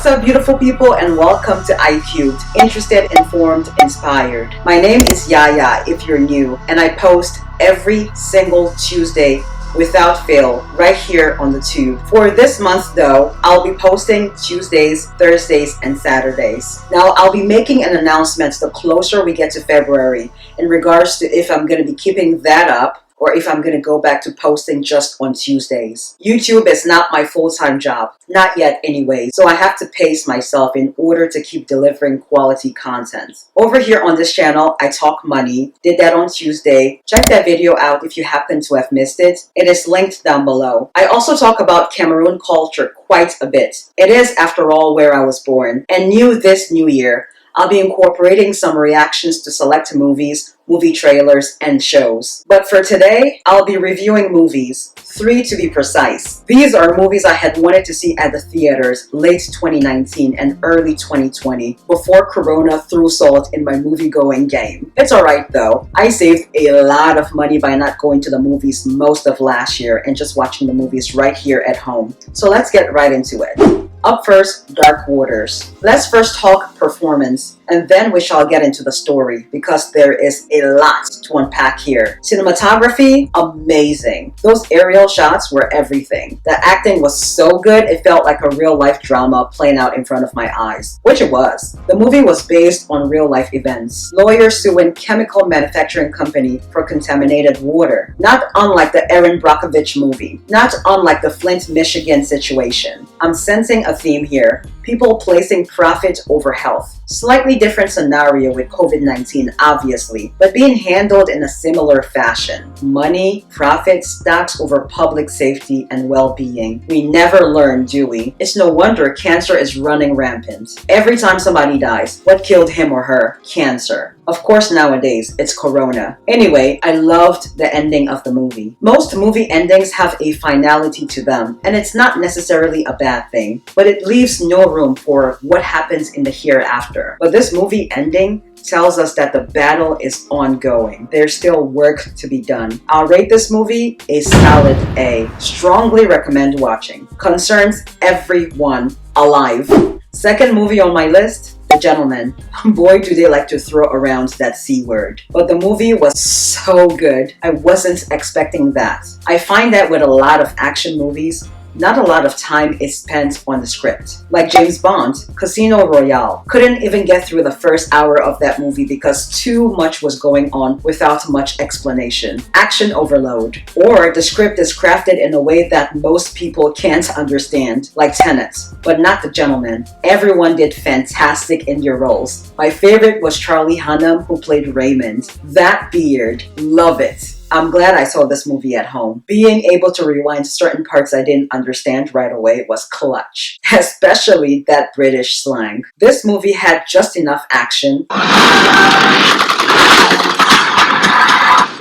What's up, beautiful people, and welcome to iCubed, Interested, Informed, Inspired. My name is Yaya if you're new, and I post every single Tuesday without fail right here on the tube. For this month though, I'll be posting Tuesdays, Thursdays, and Saturdays. Now I'll be making an announcement the closer we get to February in regards to if I'm going to be keeping that up or if I'm going to go back to posting just on Tuesdays. YouTube is not my full-time job. Not yet anyway, so I have to pace myself in order to keep delivering quality content. Over here on this channel, I talk money. Did that on Tuesday. Check that video out if you happen to have missed it. It is linked down below. I also talk about Cameroon culture quite a bit. It is, after all, where I was born. And new this new year, I'll be incorporating some reactions to select movies, movie trailers, and shows. But for today, I'll be reviewing movies, 3 to be precise. These are movies I had wanted to see at the theaters late 2019 and early 2020 before Corona threw salt in my movie-going game. It's alright though. I saved a lot of money by not going to the movies most of last year and just watching the movies right here at home. So let's get right into it. Up first, Dark Waters. Let's first talk performance, and then we shall get into the story because there is a lot to unpack here. Cinematography, amazing. Those aerial shots were everything. The acting was so good, it felt like a real-life drama playing out in front of my eyes, which it was. The movie was based on real-life events. Lawyers suing chemical manufacturing company for contaminated water. Not unlike the Erin Brockovich movie. Not unlike the Flint, Michigan situation. I'm sensing a theme here. People placing profit over health. Slightly different scenario with COVID-19, obviously, but being handled in a similar fashion. Money, profit, stocks over public safety and well-being. We never learn, do we? It's no wonder cancer is running rampant. Every time somebody dies, what killed him or her? Cancer. Of course, nowadays, it's Corona. Anyway, I loved the ending of the movie. Most movie endings have a finality to them, and it's not necessarily a bad thing, but it leaves no room for what happens in the hereafter. But this movie ending tells us that the battle is ongoing. There's still work to be done. I'll rate this movie a solid A. Strongly recommend watching. Concerns everyone alive. Second movie on my list, The Gentleman. Boy, do they like to throw around that C word. But the movie was so good. I wasn't expecting that. I find that with a lot of action movies, not a lot of time is spent on the script. Like James Bond, Casino Royale. Couldn't even get through the first hour of that movie because too much was going on without much explanation. Action overload. Or the script is crafted in a way that most people can't understand, like Tenet. But not The Gentleman. Everyone did fantastic in their roles. My favorite was Charlie Hunnam, who played Raymond. That beard, love it. I'm glad I saw this movie at home. Being able to rewind certain parts I didn't understand right away was clutch. Especially that British slang. This movie had just enough action,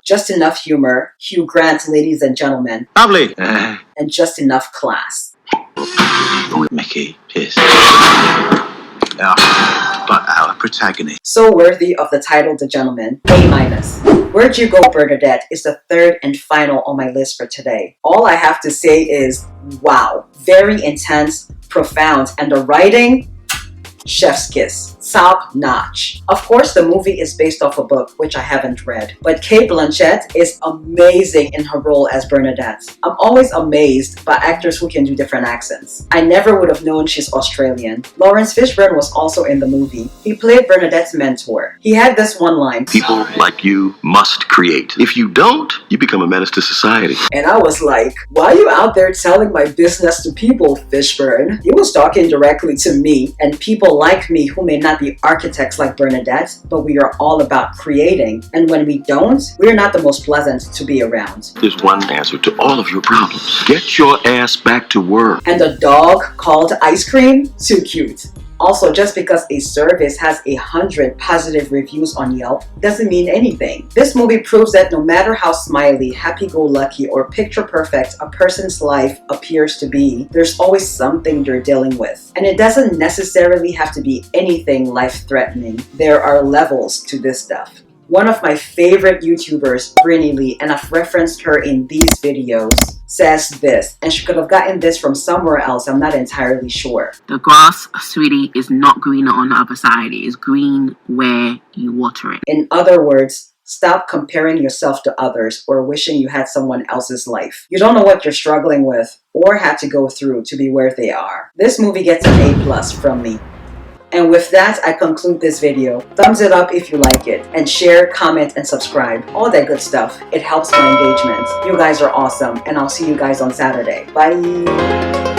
just enough humor, Hugh Grant, ladies and gentlemen. Lovely. And just enough class. Mickey, yes. But our protagonist. So worthy of the title The Gentleman. A-. Where'd You Go Bernadette is the third and final on my list for today. All I have to say is, wow. Very intense, profound, and the writing, chef's kiss. Top notch. Of course, the movie is based off a book, which I haven't read, but Cate Blanchett is amazing in her role as Bernadette. I'm always amazed by actors who can do different accents. I never would have known she's Australian. Lawrence Fishburne was also in the movie. He played Bernadette's mentor. He had this one line. People like you must create. If you don't, you become a menace to society. And I was like, why are you out there telling my business to people, Fishburne? He was talking directly to me and people like me who may not be architects like Bernadette, but we are all about creating. And when we don't, we're not the most pleasant to be around. There's one answer to all of your problems. Get your ass back to work. And the dog called Ice Cream? Too cute. Also, just because a service has 100 positive reviews on Yelp doesn't mean anything. This movie proves that no matter how smiley, happy-go-lucky, or picture-perfect a person's life appears to be, there's always something they're dealing with. And it doesn't necessarily have to be anything life-threatening. There are levels to this stuff. One of my favorite YouTubers, Brinny Lee, and I've referenced her in these videos, says this, and she could have gotten this from somewhere else. I'm not entirely sure. The grass, sweetie, is not greener on the other side. It is green where you water it. In other words, stop comparing yourself to others or wishing you had someone else's life. You don't know what you're struggling with or had to go through to be where they are. This movie gets an A+ from me. And with that, I conclude this video. Thumbs it up if you like it, and share, comment, and subscribe. All that good stuff. It helps my engagement. You guys are awesome, and I'll see you guys on Saturday. Bye!